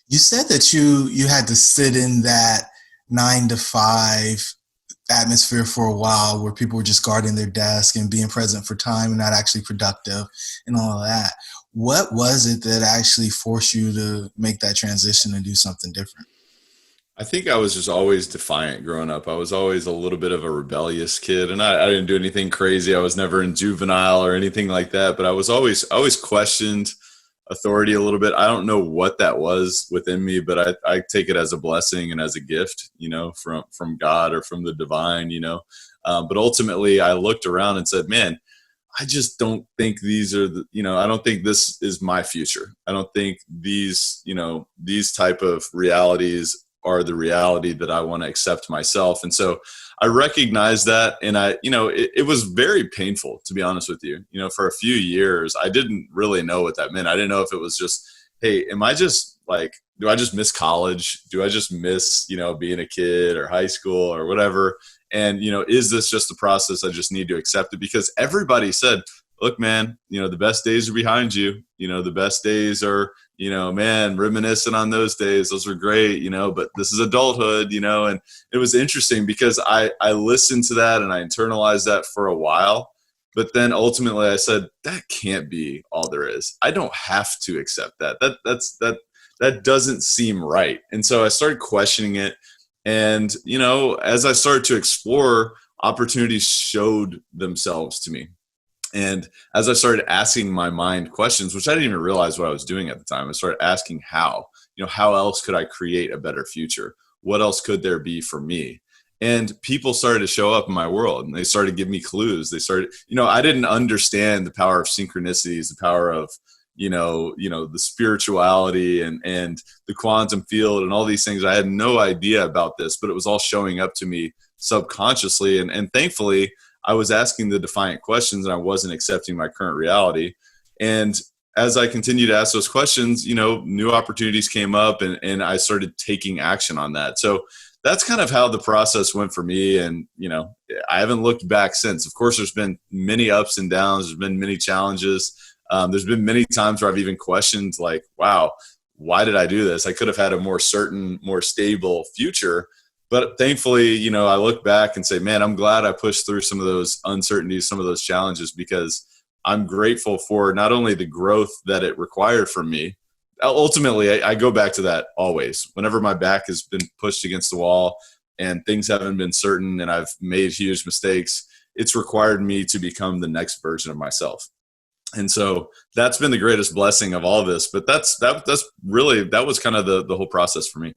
You said that you had to sit in that 9 to 5 atmosphere for a while where people were just guarding their desk and being present for time and not actually productive and all of that. What was it that actually forced you to make that transition and do something different? I think I was just always defiant growing up. I was always a little bit of a rebellious kid, and I didn't do anything crazy. I was never in juvenile or anything like that, but I was always questioned authority a little bit. I don't know what that was within me, but I take it as a blessing and as a gift, from God or from the divine. But ultimately, I looked around and said, "Man, I just don't think these are I don't think this is my future. I don't think these type of realities are the reality that I want to accept myself." And so I recognized that. And it was very painful, to be honest with you. For a few years, I didn't really know what that meant. I didn't know if it was just, hey, am I just like, do I just miss college? Do I just miss, being a kid or high school or whatever? And, is this just the process? I just need to accept it because everybody said, look, man, the best days are behind you. The best days are, man, reminiscing on those days. Those were great, but this is adulthood, and it was interesting because I listened to that and I internalized that for a while. But then ultimately I said, that can't be all there is. I don't have to accept that. That doesn't seem right. And so I started questioning it. And, as I started to explore, opportunities showed themselves to me. And as I started asking my mind questions, which I didn't even realize what I was doing at the time, I started asking how else could I create a better future? What else could there be for me? And people started to show up in my world and they started to give me clues. They started, I didn't understand the power of synchronicities, the power of, the spirituality and the quantum field and all these things. I had no idea about this, but it was all showing up to me subconsciously. And thankfully, I was asking the defiant questions and I wasn't accepting my current reality. And as I continued to ask those questions, new opportunities came up and I started taking action on that. So that's kind of how the process went for me. And, I haven't looked back since. Of course, there's been many ups and downs. There's been many challenges. There's been many times where I've even questioned like, wow, why did I do this? I could have had a more certain, more stable future. But thankfully, I look back and say, man, I'm glad I pushed through some of those uncertainties, some of those challenges, because I'm grateful for not only the growth that it required from me. Ultimately, I go back to that always. Whenever my back has been pushed against the wall and things haven't been certain and I've made huge mistakes, it's required me to become the next version of myself. And so that's been the greatest blessing of all of this. But that's really, that was kind of the whole process for me.